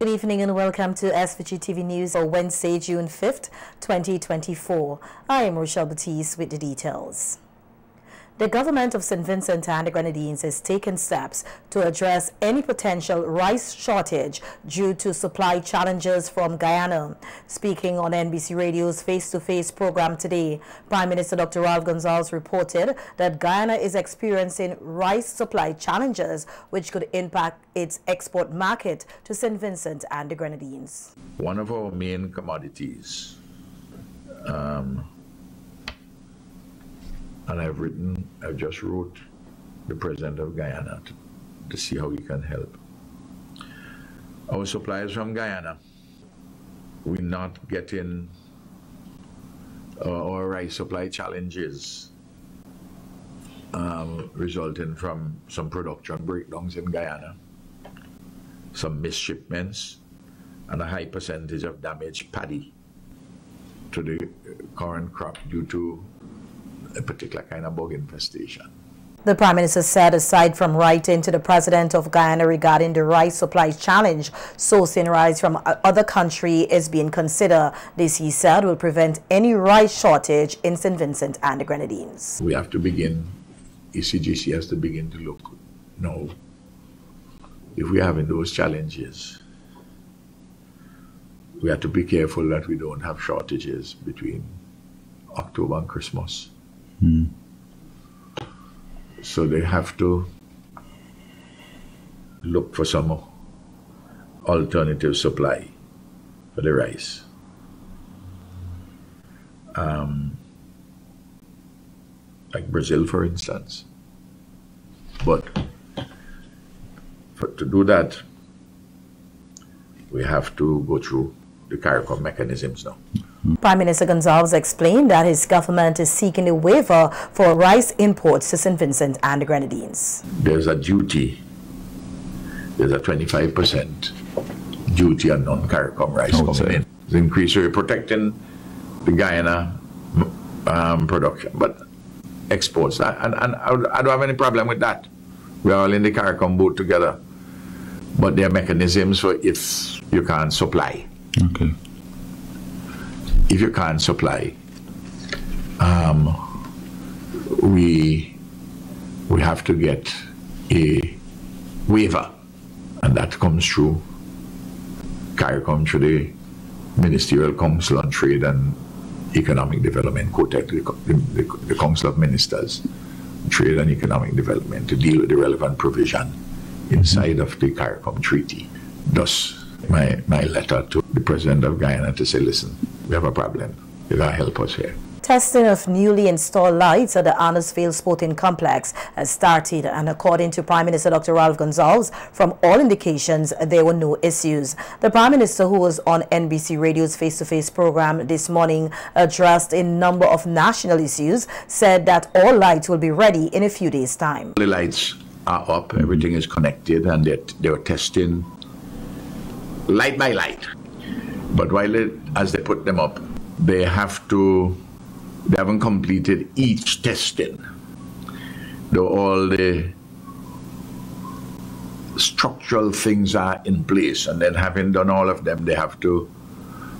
Good evening and welcome to SVG-TV News for Wednesday, June 5th, 2024. I am Rochelle Batiste with the details. The government of St. Vincent and the Grenadines has taken steps to address any potential rice shortage due to supply challenges from Guyana. Speaking on NBC Radio's face-to-face program today, Prime Minister Dr. Ralph Gonsalves reported that Guyana is experiencing rice supply challenges which could impact its export market to St. Vincent and the Grenadines. One of our main commodities, and I've just wrote the President of Guyana to see how we can help. Our suppliers from Guyana, we're not getting our rice supply challenges resulting from some production breakdowns in Guyana, some misshipments, and a high percentage of damaged paddy to the current crop due to a particular kind of bug infestation. The Prime Minister said aside from writing to the President of Guyana regarding the rice supply challenge, sourcing rice from other country is being considered. This, he said, will prevent any rice shortage in St. Vincent and the Grenadines. We have to begin, ECGC has to begin to look now. If we're having those challenges, we have to be careful that we don't have shortages between October and Christmas. So they have to look for some alternative supply for the rice. Like Brazil, for instance. But to do that, we have to go through the CARICOM mechanisms now. Prime Minister Gonsalves explained that his government is seeking a waiver for rice imports to St. Vincent and the Grenadines. There's a duty, there's a 25% duty on non-CARICOM rice coming in. It's increasingly protecting the Guyana production, but exports. And I don't have any problem with that. We're all in the CARICOM boat together. But there are mechanisms for if you can't supply. Okay. If you can't supply, we have to get a waiver, and that comes through CARICOM, through the Ministerial Council on Trade and Economic Development, the Council of Ministers, Trade and Economic Development, to deal with the relevant provision inside of the CARICOM treaty. Thus, my letter to the President of Guyana to say, listen, we have a problem. You gotta help us here. Testing of newly installed lights at the Arnorsville Sporting Complex has started, and according to Prime Minister Dr. Ralph Gonsalves, from all indications, there were no issues. The Prime Minister, who was on NBC Radio's face-to-face program this morning, addressed a number of national issues, said that all lights will be ready in a few days' time. The lights are up, everything is connected, and they were testing light by light. But as they put them up, they haven't completed each testing. Though all the structural things are in place, and then having done all of them, they have to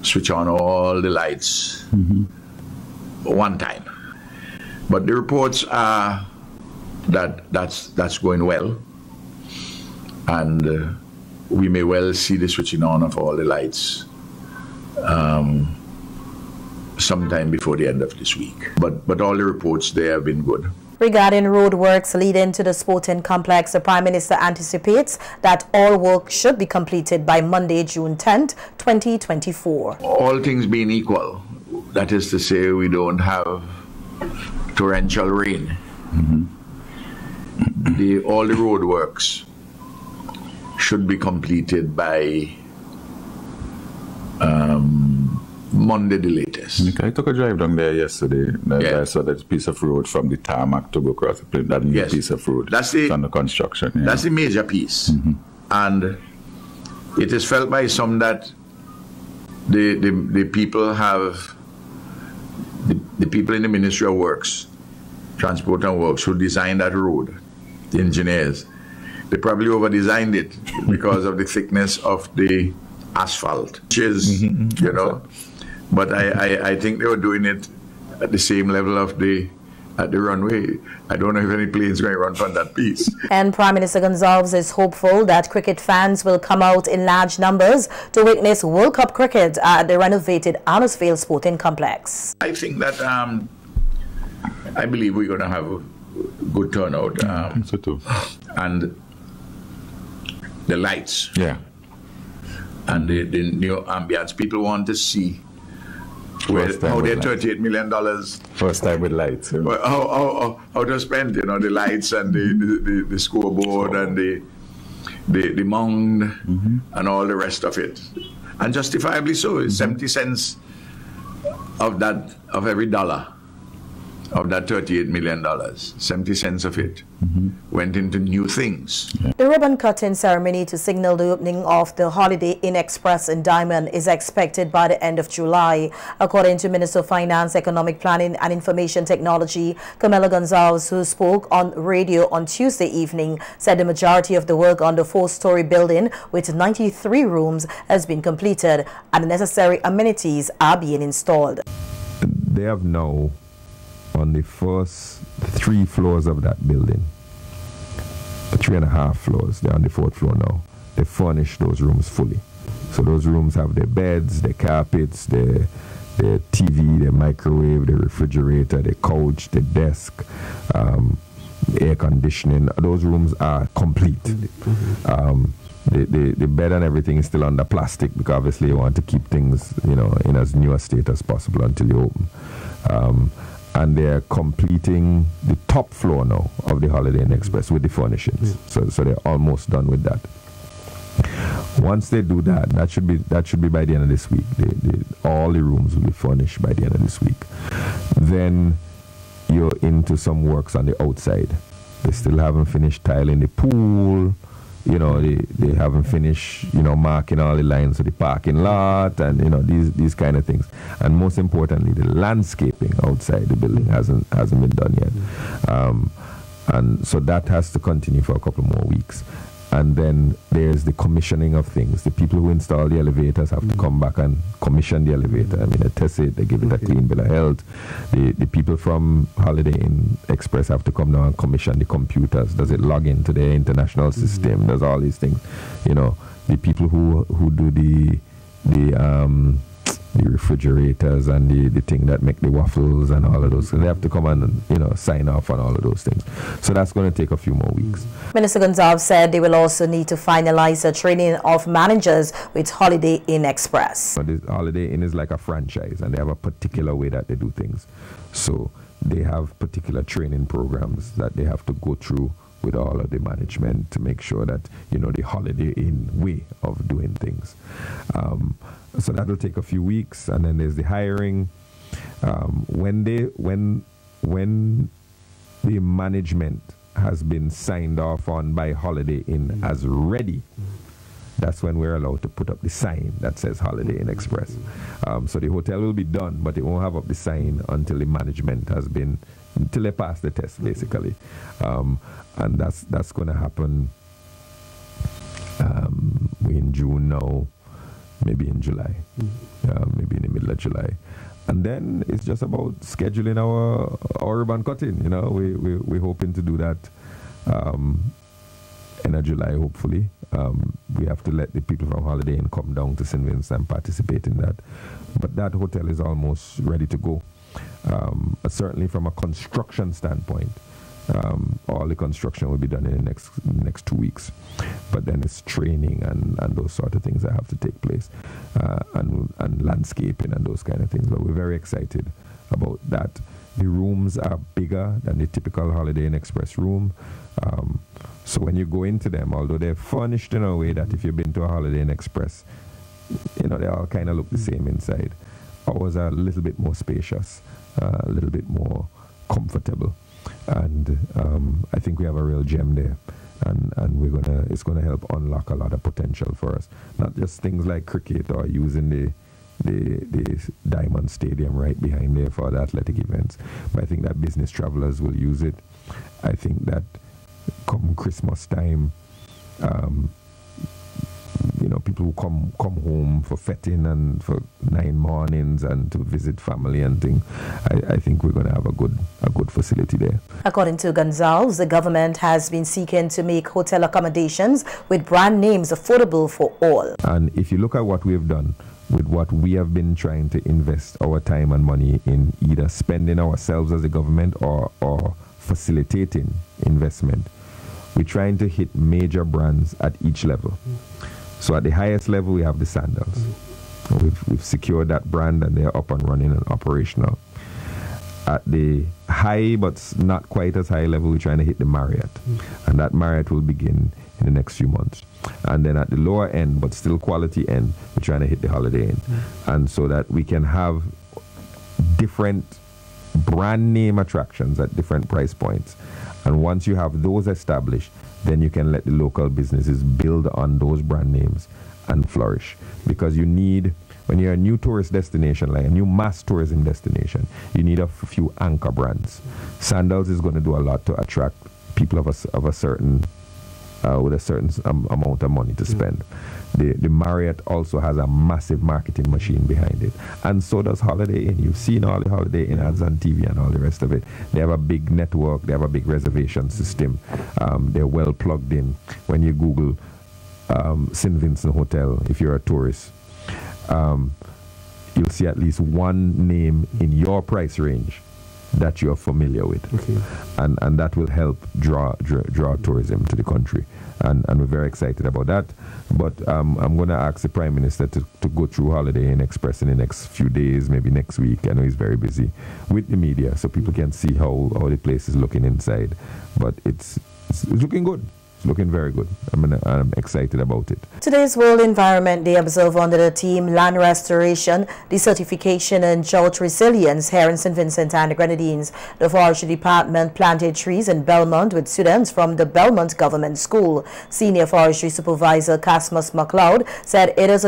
switch on all the lights one time. But the reports are that that's going well, and we may well see the switching on of all the lights sometime before the end of this week. But all the reports there have been good. Regarding road works leading to the sporting complex, the Prime Minister anticipates that all work should be completed by Monday, June 10th, 2024. All things being equal, that is to say, we don't have torrential rain. All the road works should be completed by Monday the latest. Okay, I took a drive down there yesterday. I saw that piece of road from the tarmac to go across the plane. That new piece of road. That's the under construction. Yeah. That's the major piece, and it is felt by some that the people have the people in the Ministry of Works, Transport and Works, who designed that road, the engineers, they probably over-designed it because of the thickness of the asphalt, which is, you know, but I think they were doing it at the same level of at the runway. I don't know if any plane's going to run from that piece. And Prime Minister Gonzalez is hopeful that cricket fans will come out in large numbers to witness World Cup cricket at the renovated Arnorsville Sporting Complex. I think that I believe we're going to have a good turnout. So too. And the lights. Yeah. And the new ambience. People want to see how their $38 million. First time with lights. Yeah. How to spend, you know, the lights and the scoreboard and the mound and all the rest of it. And justifiably so. It's 70 cents of every dollar of that $38 million. 70 cents of it went into new things. The ribbon cutting ceremony to signal the opening of the Holiday Inn Express in Diamond is expected by the end of July. According to Minister of Finance, Economic Planning and Information Technology, Camila Gonzalez, who spoke on radio on Tuesday evening, said the majority of the work on the 4-story building with 93 rooms has been completed and the necessary amenities are being installed. They have now, on the first 3 floors of that building, 3.5 floors, they're on the 4th floor now, they furnish those rooms fully. So those rooms have their beds, their carpets, their TV, their microwave, their refrigerator, their couch, their desk, air conditioning. Those rooms are complete. The bed and everything is still under plastic because obviously you want to keep things, you know, in as new a state as possible until you open. And they're completing the top floor now of the Holiday Inn Express with the furnishings. So they're almost done with that. Once they do that, that should be by the end of this week. All the rooms will be furnished by the end of this week. Then you're into some works on the outside. They still haven't finished tiling the pool. You know, they haven't finished, you know, marking all the lines of the parking lot and, you know, these kind of things. And most importantly, the landscaping outside the building hasn't been done yet. And so that has to continue for a couple more weeks. And then there's the commissioning of things. The people who install the elevators have to come back and commission the elevator. I mean, they test it, they give it a clean bill of health. The people from Holiday Inn Express have to come down and commission the computers. Does it log into their international system? Does all these things. You know, the people who do the refrigerators and the thing that make the waffles and all of those. So they have to come and, you know, sign off on all of those things. So that's going to take a few more weeks. Minister Gonzalez said they will also need to finalize the training of managers with Holiday Inn Express. But this Holiday Inn is like a franchise and they have a particular way that they do things. So they have particular training programs that they have to go through with all of the management to make sure that, you know, the Holiday Inn way of doing things. So that will take a few weeks, and then there's the hiring. When the management has been signed off on by Holiday Inn as ready, that's when we're allowed to put up the sign that says Holiday Inn Express. So the hotel will be done, but it won't have up the sign until the management has been, until they pass the test, basically. And that's going to happen in June now, maybe in July, maybe in the middle of July. And then it's just about scheduling our ribbon cutting. You know, we're hoping to do that end of July, hopefully. We have to let the people from Holiday Inn come down to St. Vincent and participate in that. But that hotel is almost ready to go. Certainly from a construction standpoint, all the construction will be done in the next 2 weeks. But then it's training and those sort of things that have to take place, and landscaping and those kind of things. But we're very excited about that. The rooms are bigger than the typical Holiday Inn Express room. So when you go into them, although they're furnished in a way that if you've been to a Holiday Inn Express, you know, they all kind of look the same inside. Ours are a little bit more spacious, a little bit more comfortable. And I think we have a real gem there, and it's gonna help unlock a lot of potential for us. Not just things like cricket or using the Diamond Stadium right behind there for the athletic events, but I think that business travelers will use it. I think that come Christmas time, you know, people who come home for fetting and for 9 mornings and to visit family and things. I think we're going to have a good facility there. According to Gonzalez, the government has been seeking to make hotel accommodations with brand names affordable for all. And if you look at what we've done, with what we have been trying to invest our time and money in, either spending ourselves as a government or facilitating investment, we're trying to hit major brands at each level. So at the highest level, we have the Sandals. We've secured that brand and they're up and running and operational. At the high, but not quite as high level, we're trying to hit the Marriott. And that Marriott will begin in the next few months. And then at the lower end, but still quality end, we're trying to hit the Holiday Inn. And so that we can have different brand name attractions at different price points. And once you have those established, then you can let the local businesses build on those brand names and flourish. Because you need, when you're a new tourist destination, like a new mass tourism destination, you need a few anchor brands. Sandals is going to do a lot to attract people of a certain with a certain amount of money to spend. The Marriott also has a massive marketing machine behind it, and so does Holiday Inn. You've seen all the Holiday Inn ads on TV and all the rest of it. They have a big network, they have a big reservation system, they're well plugged in. When you Google St. Vincent Hotel, if you're a tourist, you'll see at least one name in your price range that you're familiar with. And that will help draw tourism to the country, and we're very excited about that. But I'm going to ask the Prime Minister to go through Holiday Inn Express in the next few days, maybe next week. I know he's very busy with the media, so people can see how the place is looking inside. But it's looking good. It's looking very good. I'm excited about it. Today's World Environment Day observed under the theme Land Restoration, Desertification and Drought Resilience here in St. Vincent and the Grenadines. The Forestry Department planted trees in Belmont with students from the Belmont Government School. Senior Forestry Supervisor Casmus MacLeod said it is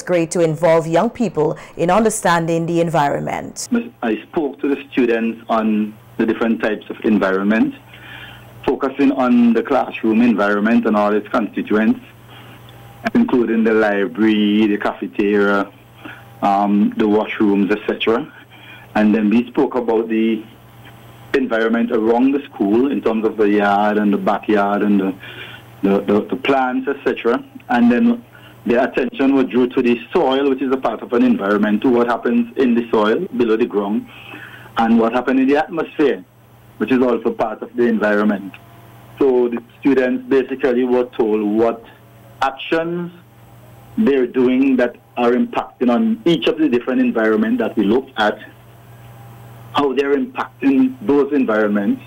great to involve young people in understanding the environment. I spoke to the students on the different types of environment, focusing on the classroom environment and all its constituents, including the library, the cafeteria, the washrooms, etc. And then we spoke about the environment around the school in terms of the yard and the backyard and the plants, etc. And then the attention was drew to the soil, which is a part of an environment, to what happens in the soil below the ground, and what happens in the atmosphere, which is also part of the environment. So the students basically were told what actions they're doing that are impacting on each of the different environments that we looked at, how they're impacting those environments,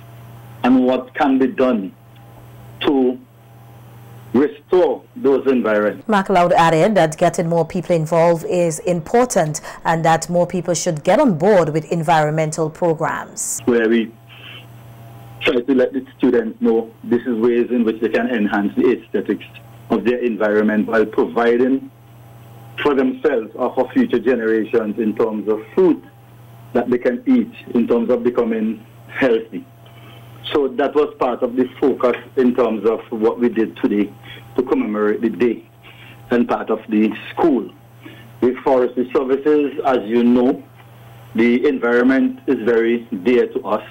and what can be done to restore those environments. MacLeod added that getting more people involved is important and that more people should get on board with environmental programs. Where we try to let the students know this is ways in which they can enhance the aesthetics of their environment while providing for themselves or for future generations in terms of food that they can eat, in terms of becoming healthy. So that was part of the focus in terms of what we did today to commemorate the day and part of the school. With forestry services, as you know, the environment is very dear to us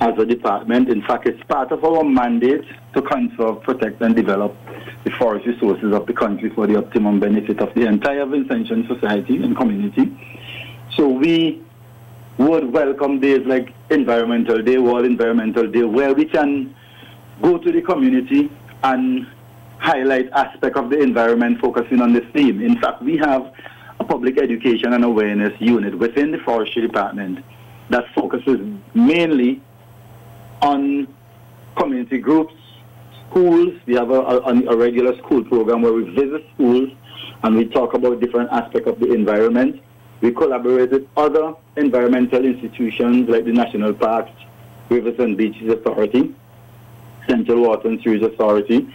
as a department. In fact, it's part of our mandate to conserve, protect, and develop the forest resources of the country for the optimum benefit of the entire Vincentian society and community. So we would welcome days like Environmental Day, World Environmental Day, where we can go to the community and highlight aspects of the environment focusing on this theme. In fact, we have a public education and awareness unit within the forestry department that focuses mainly on community groups, schools. We have a regular school program where we visit schools and we talk about different aspects of the environment. We collaborate with other environmental institutions like the National Parks, Rivers and Beaches Authority, Central Water and Sewage Authority,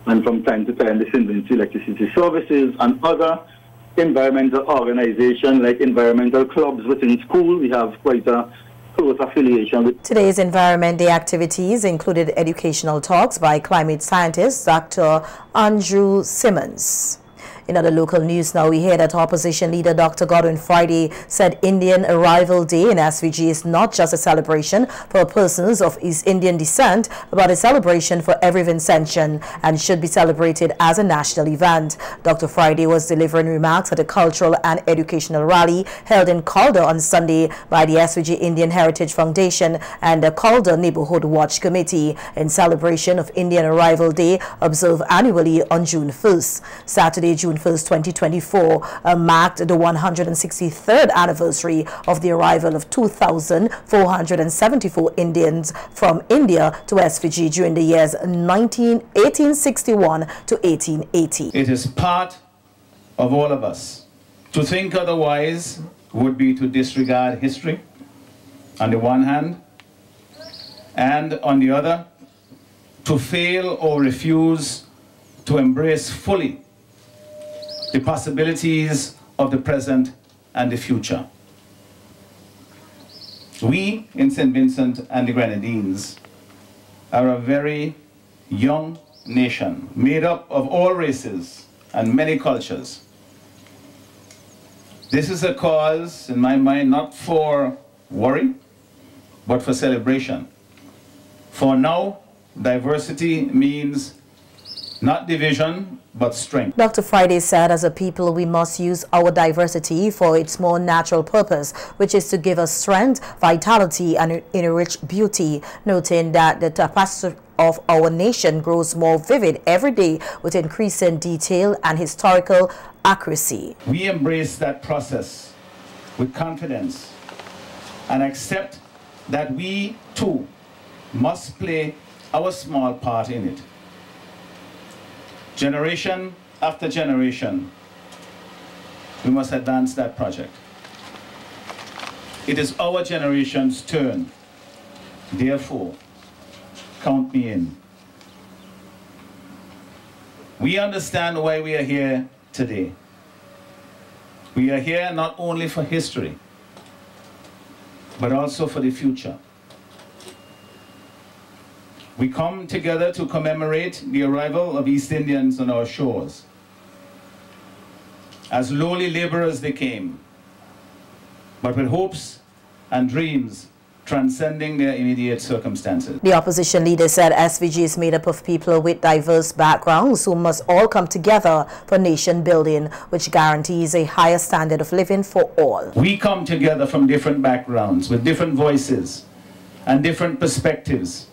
and from time to time the St. Vincent Electricity Services and other environmental organizations like environmental clubs within school. We have quite a close affiliation with. Today's Environment Day activities included educational talks by climate scientist Dr. Andrew Simmons. In other local news now, we hear that opposition leader Dr. Godwin Friday said Indian Arrival Day in SVG is not just a celebration for persons of East Indian descent, but a celebration for every Vincentian and should be celebrated as a national event. Dr. Friday was delivering remarks at a cultural and educational rally held in Calder on Sunday by the SVG Indian Heritage Foundation and the Calder Neighborhood Watch Committee in celebration of Indian Arrival Day observed annually on June 1st. Saturday, June 1st, 2024 marked the 163rd anniversary of the arrival of 2,474 Indians from India to SVG during the years 1861 to 1880. It is part of all of us. To think otherwise would be to disregard history on the one hand, and on the other, to fail or refuse to embrace fully the possibilities of the present and the future. We in St. Vincent and the Grenadines are a very young nation made up of all races and many cultures. This is a cause, in my mind, not for worry, but for celebration. For now, diversity means not division, but strength. Dr. Friday said, as a people, we must use our diversity for its more natural purpose, which is to give us strength, vitality, and enrich beauty, noting that the tapestry of our nation grows more vivid every day with increasing detail and historical accuracy. We embrace that process with confidence and accept that we, too, must play our small part in it. Generation after generation, we must advance that project. It is our generation's turn. Therefore, count me in. We understand why we are here today. We are here not only for history, but also for the future. We come together to commemorate the arrival of East Indians on our shores. As lowly laborers they came, but with hopes and dreams transcending their immediate circumstances. The opposition leader said SVG is made up of people with diverse backgrounds who must all come together for nation building, which guarantees a higher standard of living for all. We come together from different backgrounds, with different voices and different perspectives,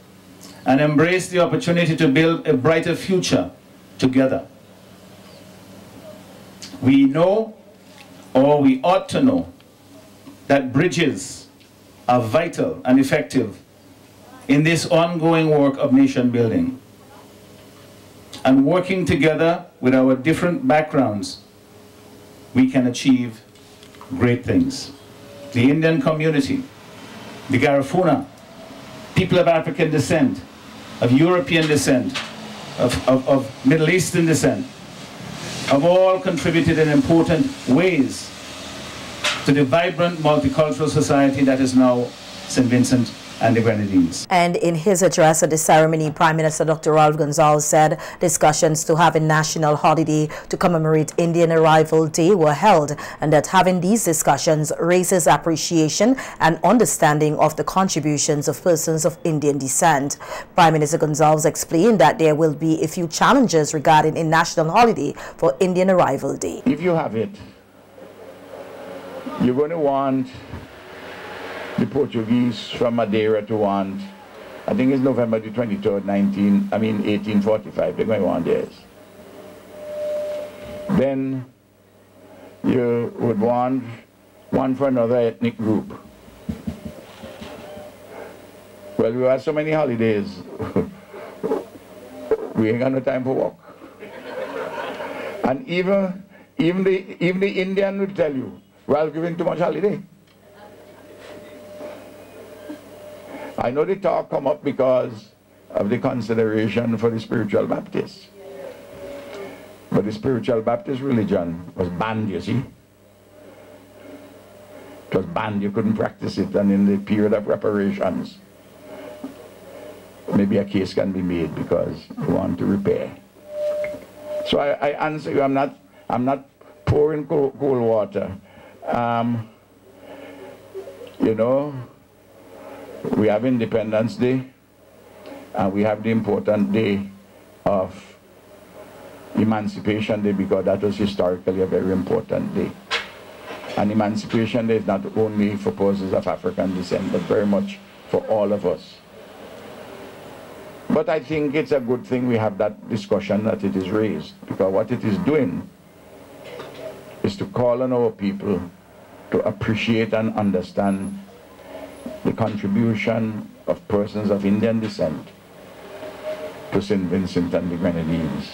and embrace the opportunity to build a brighter future together. We know, or we ought to know, that bridges are vital and effective in this ongoing work of nation building. And working together with our different backgrounds, we can achieve great things. The Indian community, the Garifuna, people of African descent, of European descent, of Middle Eastern descent, have all contributed in important ways to the vibrant multicultural society that is now St. Vincent and the Grenadines. And in his address at the ceremony, Prime Minister Dr. Ralph Gonsalves said discussions to have a national holiday to commemorate Indian Arrival Day were held, and that having these discussions raises appreciation and understanding of the contributions of persons of Indian descent. Prime Minister Gonsalves explained that there will be a few challenges regarding a national holiday for Indian Arrival Day. If you have it, you're going to want the Portuguese from Madeira to want, I think it's November the 23rd, 1845, they're going to want theirs. Then you would want one for another ethnic group. Well, we have so many holidays, we ain't got no time for work. And even the Indian would tell you, well, giving too much holiday. I know the talk come up because of the consideration for the spiritual Baptists. But the spiritual Baptist religion was banned, you see. It was banned, you couldn't practice it, and in the period of reparations, maybe a case can be made because you want to repair. So I answer you, I'm not pouring cold water. You know, we have Independence Day, and we have the important day of Emancipation Day, because that was historically a very important day. And Emancipation Day is not only for persons of African descent, but very much for all of us. But I think it's a good thing we have that discussion, that it is raised, because what it is doing is to call on our people to appreciate and understand the contribution of persons of Indian descent to St. Vincent and the Grenadines,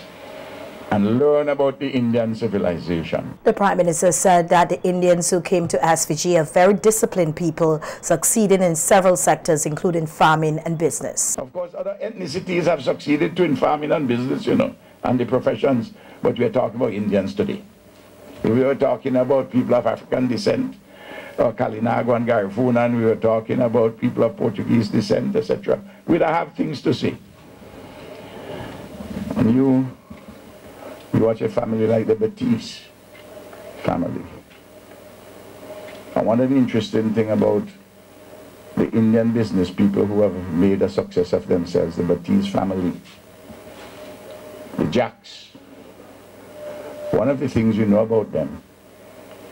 and learn about the Indian civilization. The Prime Minister said that the Indians who came to SVG are very disciplined people, succeeding in several sectors, including farming and business. Of course, other ethnicities have succeeded too in farming and business, you know, and the professions, but we are talking about Indians today. If we were talking about people of African descent, or Kalinago and Garifuna, and we were talking about people of Portuguese descent, etc., we'd have things to say. And you watch a family like the Batiste family. And one of the interesting things about the Indian business people who have made a success of themselves, the Batiste family, the Jacks, one of the things you know about them,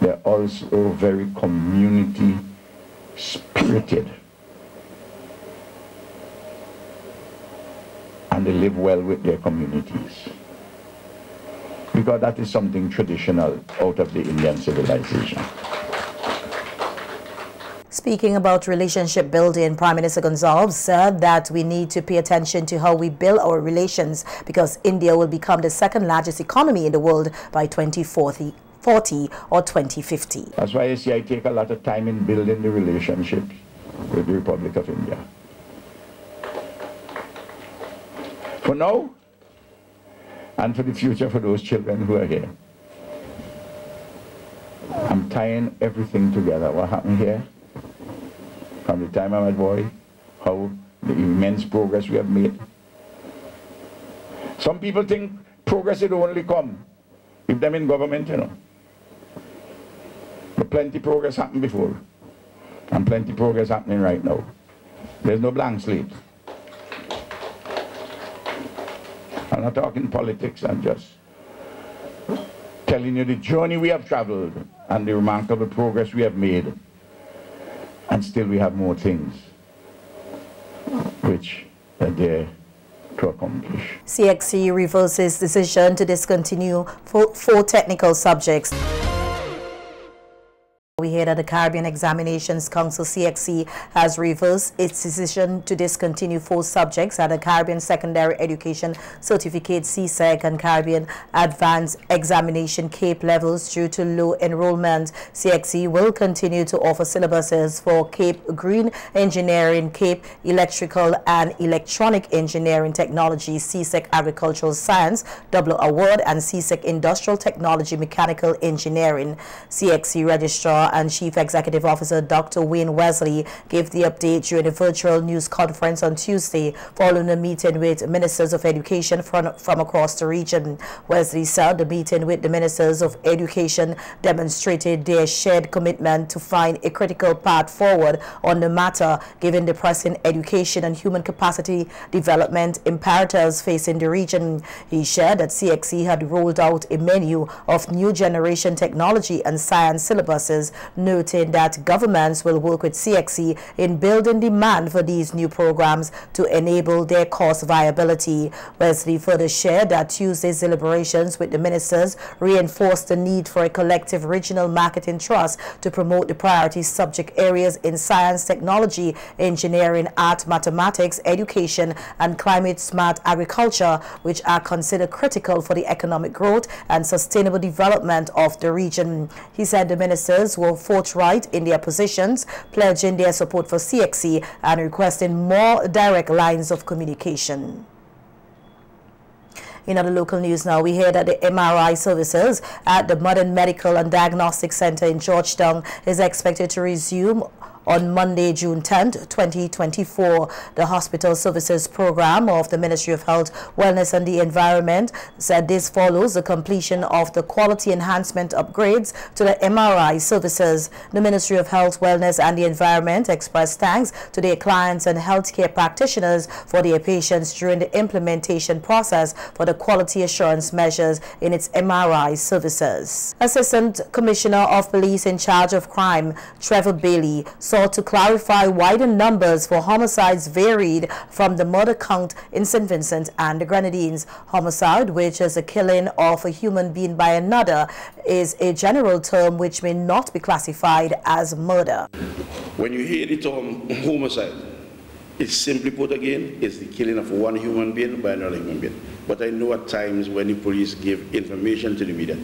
they're also very community spirited. And they live well with their communities, because that is something traditional out of the Indian civilization. Speaking about relationship building, Prime Minister Gonzalez said that we need to pay attention to how we build our relations, because India will become the second largest economy in the world by 2040 or 2050. That's why you see I take a lot of time in building the relationship with the Republic of India. For now, and for the future, for those children who are here, I'm tying everything together. What happened here, from the time I'm a boy, how the immense progress we have made. Some people think progress will only come if them in government, you know. But plenty progress happened before, and plenty progress happening right now. There's no blank slate. I'm not talking politics, I'm just telling you the journey we have traveled and the remarkable progress we have made. And still we have more things which are there to accomplish. CXC reverses decision to discontinue four technical subjects. We hear that the Caribbean Examinations Council, CXC, has reversed its decision to discontinue 4 subjects at the Caribbean Secondary Education Certificate CSEC and Caribbean Advanced Examination CAPE levels due to low enrollment. CXC will continue to offer syllabuses for CAPE Green Engineering, CAPE Electrical and Electronic Engineering Technology, CSEC Agricultural Science Double Award, and CSEC Industrial Technology Mechanical Engineering. CXC Registrar and Chief Executive Officer Dr. Wayne Wesley gave the update during a virtual news conference on Tuesday following a meeting with ministers of education from across the region. Wesley said the meeting with the ministers of education demonstrated their shared commitment to find a critical path forward on the matter, given the pressing education and human capacity development imperatives facing the region. He shared that CXC had rolled out a menu of new generation technology and science syllabuses, noting that governments will work with CXC in building demand for these new programs to enable their cost viability. Wesley further shared that Tuesday's deliberations with the ministers reinforced the need for a collective regional marketing trust to promote the priority subject areas in science, technology, engineering, art, mathematics, education, and climate-smart agriculture, which are considered critical for the economic growth and sustainable development of the region. He said the ministers were forthright in their positions, pledging their support for CXC and requesting more direct lines of communication. In other local news now, we hear that the MRI services at the Modern Medical and Diagnostic Center in Georgetown is expected to resume on Monday, June 10, 2024. The Hospital Services Program of the Ministry of Health, Wellness and the Environment said this follows the completion of the quality enhancement upgrades to the MRI services. The Ministry of Health, Wellness and the Environment expressed thanks to their clients and healthcare practitioners for their patience during the implementation process for the quality assurance measures in its MRI services. Assistant Commissioner of Police in charge of crime, Trevor Bailey, sought to clarify why the numbers for homicides varied from the murder count in St. Vincent and the Grenadines. Homicide, which is a killing of a human being by another, is a general term which may not be classified as murder. When you hear the term homicide, it's simply put again, it's the killing of one human being by another human being. But I know at times when the police give information to the media,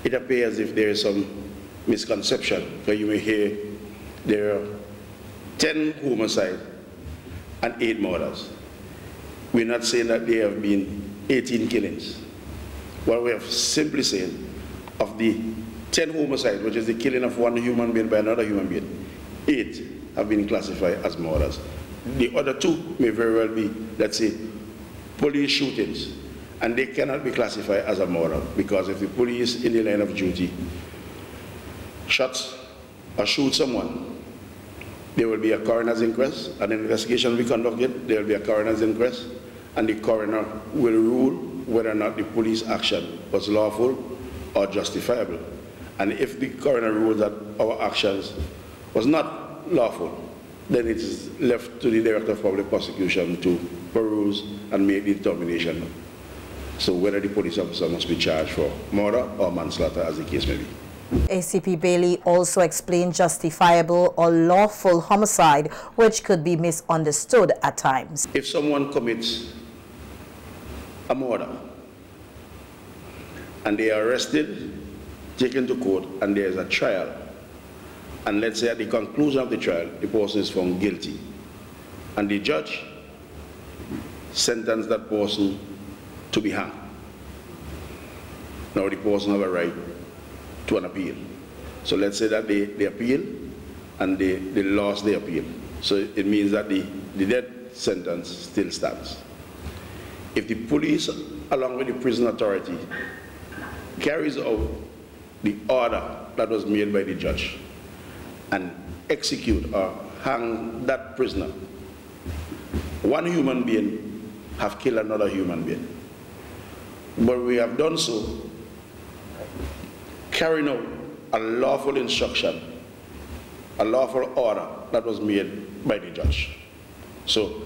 it appears as if there is some misconception, where you may hear there are 10 homicides and 8 murders. We're not saying that there have been 18 killings. What we have simply saying, of the 10 homicides, which is the killing of one human being by another human being, 8 have been classified as murders. The other 2 may very well be, let's say, police shootings, and they cannot be classified as a murder, because if the police in the line of duty shots or shoot someone, there will be a coroner's inquest, an investigation will be conducted, there will be a coroner's inquest, and the coroner will rule whether or not the police action was lawful or justifiable. And if the coroner rules that our actions was not lawful, then it is left to the Director of Public Prosecution to peruse and make the determination. So whether the police officer must be charged for murder or manslaughter, as the case may be. ACP Bailey also explained justifiable or lawful homicide, which could be misunderstood at times. If someone commits a murder and they are arrested, taken to court, and there is a trial, and let's say at the conclusion of the trial, the person is found guilty, and the judge sentenced that person to be hanged. Now the person has a right to an appeal. So let's say that they appeal and they lost the appeal. So it means that the death sentence still stands. If the police, along with the prison authority, carries out the order that was made by the judge and execute or hang that prisoner, one human being have killed another human being. But we have done so carrying out a lawful instruction, a lawful order that was made by the judge. So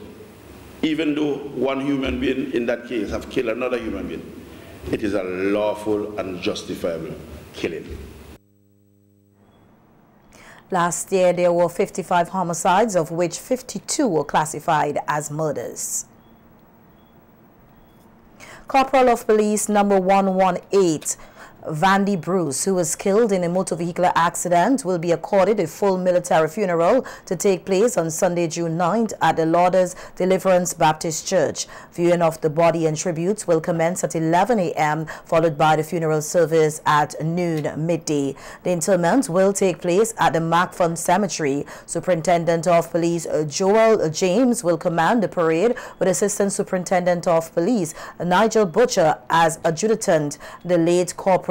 even though one human being in that case have killed another human being, it is a lawful and justifiable killing. Last year, there were 55 homicides, of which 52 were classified as murders. Corporal of Police number 118, Vandy Bruce, who was killed in a motor vehicular accident, will be accorded a full military funeral to take place on Sunday, June 9th at the Lourdes Deliverance Baptist Church. Viewing of the body and tributes will commence at 11 a.m., followed by the funeral service at noon midday. The interment will take place at the Macfun Cemetery. Superintendent of Police Joel James will command the parade, with Assistant Superintendent of Police Nigel Butcher as adjutant. The late Corporal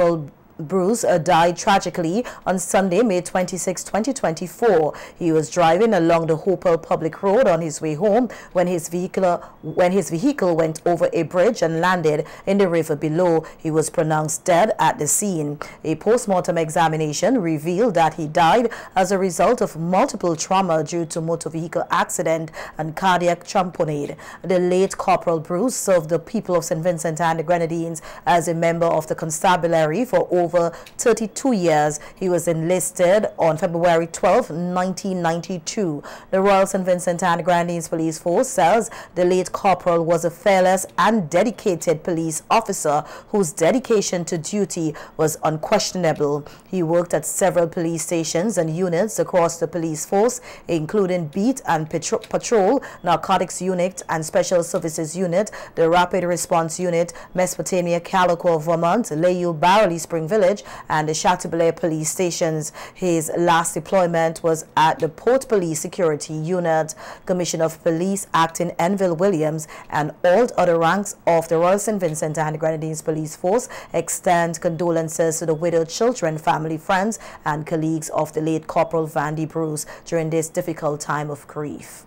Bruce died tragically on Sunday, May 26, 2024. He was driving along the Hopewell Public Road on his way home when his vehicle went over a bridge and landed in the river below. He was pronounced dead at the scene. A post-mortem examination revealed that he died as a result of multiple trauma due to motor vehicle accident and cardiac tamponade. The late Corporal Bruce served the people of St. Vincent and the Grenadines as a member of the constabulary for over over 32 years. He was enlisted on February 12, 1992. The Royal St. Vincent and Grenadines Police Force says the late corporal was a fearless and dedicated police officer whose dedication to duty was unquestionable. He worked at several police stations and units across the police force, including Beat and Patrol, Narcotics Unit and Special Services Unit, the Rapid Response Unit, Mesopotamia, Calico, Vermont, Layou, Barley Spring Village, and the Chateaubriand police stations. His last deployment was at the Port Police Security Unit. Commissioner of Police Acting Enville Williams and all other ranks of the Royal St. Vincent and Grenadines Police Force extend condolences to the widowed children, family, friends, and colleagues of the late Corporal Vandy Bruce during this difficult time of grief.